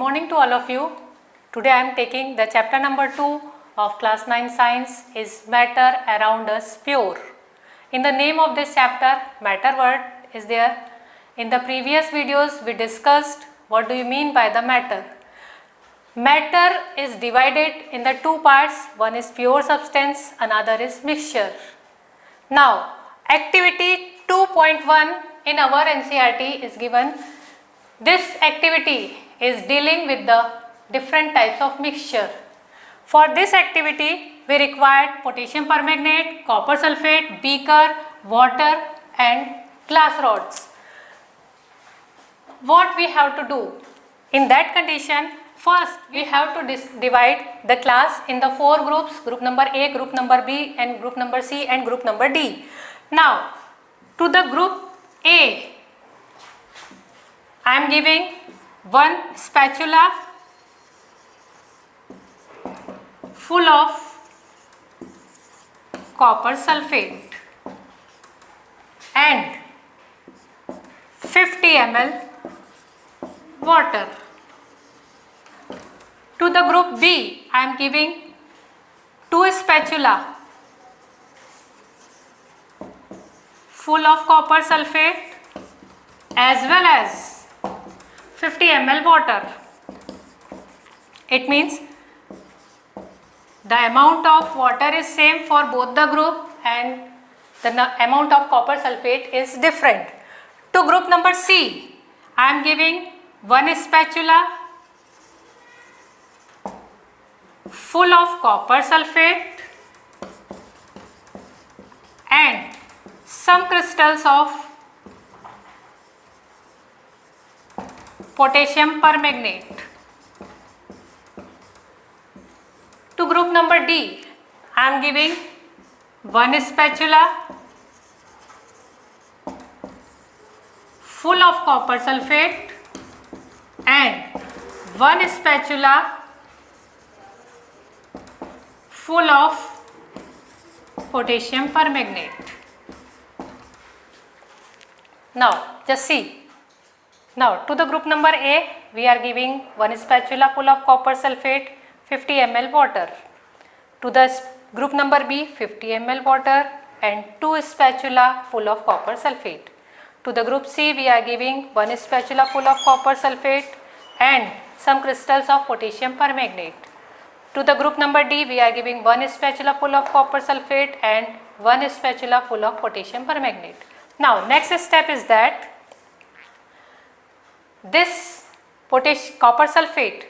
morning to all of you. Today I am taking the chapter number 2 of class 9 science is matter around us pure. In the name of this chapter, matter word is there. In the previous videos we discussed what do you mean by the matter. Matter is divided in the two parts, one is pure substance, another is mixture. Now activity 2.1 in our NCERT is given. This activity is dealing with the different types of mixture. For this activity we required potassium permanganate, copper sulfate, beaker, water and glass rods. What we have to do? In that condition, first we have to divide the class in the 4 groups, group number A, group number B and group number C and group number D. Now to the group A, I am giving one spatula full of copper sulfate and 50 ml water. To the group B, I am giving 2 spatula full of copper sulfate as well as 50 ml water. It means the amount of water is same for both the group and the amount of copper sulfate is different. To group number C, I am giving 1 spatula full of copper sulfate and some crystals of potassium permanganate. To group number D, I am giving 1 spatula full of copper sulfate and 1 spatula full of potassium permanganate. Now just see. Now to the group number A, we are giving 1 spatula full of copper sulfate, 50 ml water. To the group number B, 50 ml water and 2 spatula full of copper sulfate. To the group C, we are giving 1 spatula full of copper sulfate and some crystals of potassium permanganate. To the group number D, we are giving 1 spatula full of copper sulfate and 1 spatula full of potassium permanganate. Now next step is that this copper sulfate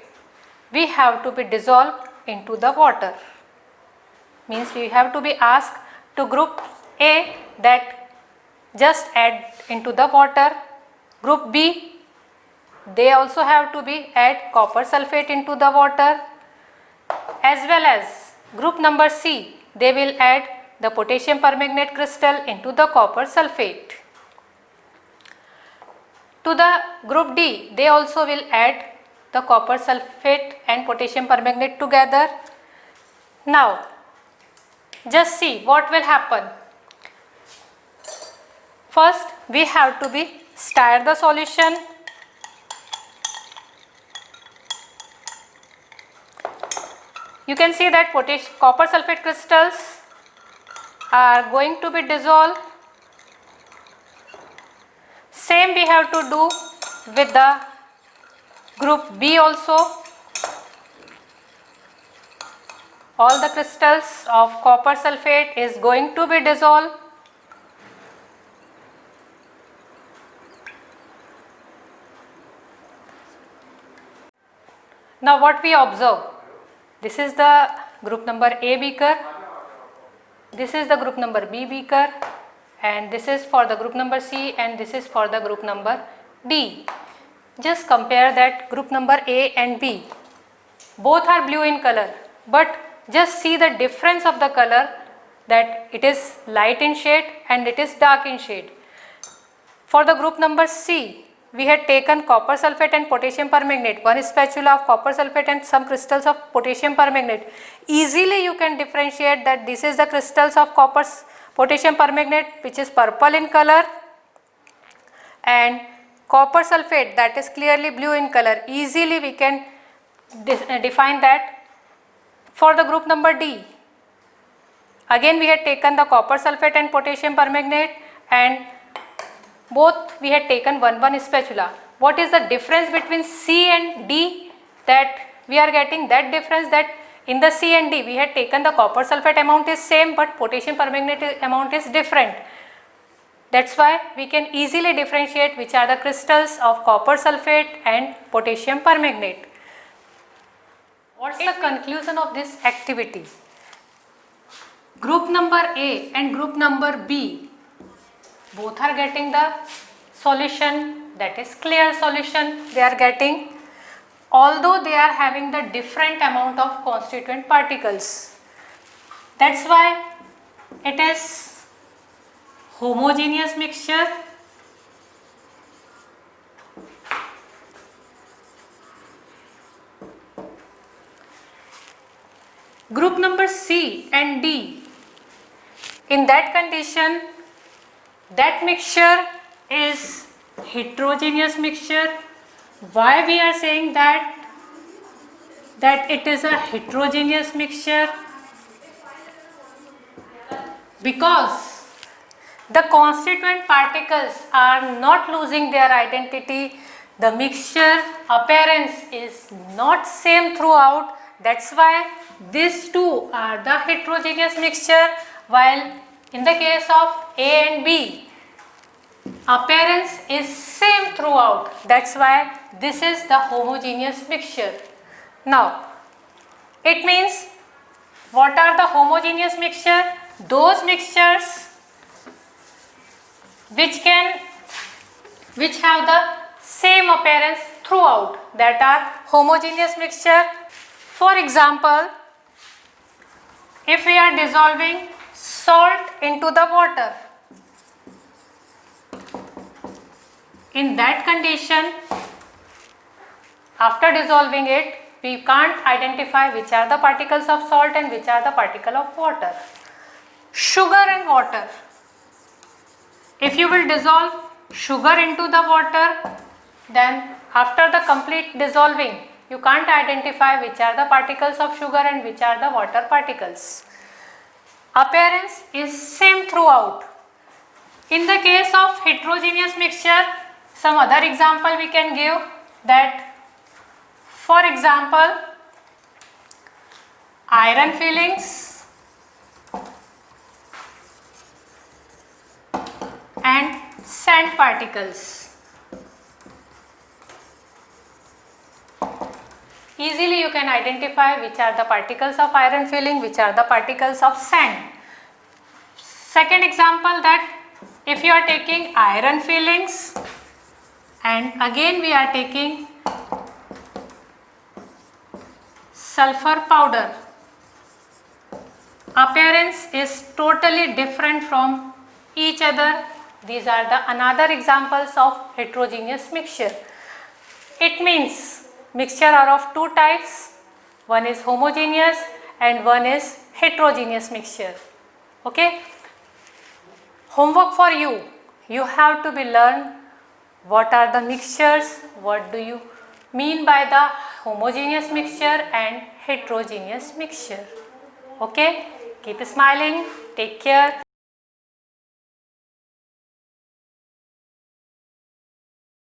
we have to be dissolved into the water. Means we have to be asked to group A that just add into the water. Group B, they also have to be add copper sulfate into the water, as well as group number C, they will add the potassium permanganate crystal into the copper sulfate. To the group D, they also will add the copper sulfate and potassium permanganate together. Now just see what will happen. First we have to be stir the solution. You can see that copper sulfate crystals are going to be dissolved. Same we have to do with the group B also. All the crystals of copper sulfate is going to be dissolved. Now what we observe? This is the group number A beaker, this is the group number B beaker and this is for the group number C and this is for the group number D. Just compare that group number A and B. Both are blue in color, but just see the difference of the color, that it is light in shade and it is dark in shade. For the group number C, we had taken copper sulfate and potassium permanganate, 1 spatula of copper sulfate and some crystals of potassium permanganate. Easily you can differentiate that this is the crystals of potassium permanganate which is purple in color and copper sulfate, that is clearly blue in color. Easily we can define that. For the group number D, again we had taken the copper sulfate and potassium permanganate, and both we had taken 1 spatula. What is the difference between C and D? That we are getting that difference, that in the C and D we had taken the copper sulfate amount is same, but potassium permanganate amount is different. That's why we can easily differentiate which are the crystals of copper sulfate and potassium permanganate. What's the conclusion of this activity? Group number A and group number B both are getting the solution, that is clear solution they are getting, although they are having the different amount of constituent particles. That's why it is homogeneous mixture. Group number C and D, in that condition, that mixture is heterogeneous mixture. Why we are saying that it is a heterogeneous mixture? Because the constituent particles are not losing their identity. The mixture appearance is not same throughout. That's why these two are the heterogeneous mixture, while in the case of A and B, appearance is same throughout. That's why this is the homogeneous mixture. Now, it means what are the homogeneous mixture? Those mixtures which have the same appearance throughout, that are homogeneous mixture. For example, if we are dissolving salt into the water, in that condition, after dissolving it, we can't identify which are the particles of salt and which are the particle of water. Sugar and water. If you will dissolve sugar into the water, then after the complete dissolving, you can't identify which are the particles of sugar and which are the water particles. Appearance is same throughout. In the case of heterogeneous mixture, some other example we can give, that for example, iron fillings and sand particles. Easily you can identify which are the particles of iron filling, which are the particles of sand. Second example, that if you are taking iron fillings and again we are taking sulfur powder, appearance is totally different from each other. These are the another examples of heterogeneous mixture. It means mixture are of two types, one is homogeneous and one is heterogeneous mixture. Okay. Homework for you. You have to be learn what are the mixtures, what do you mean by the homogeneous mixture and heterogeneous mixture. Okay. Keep smiling. Take care.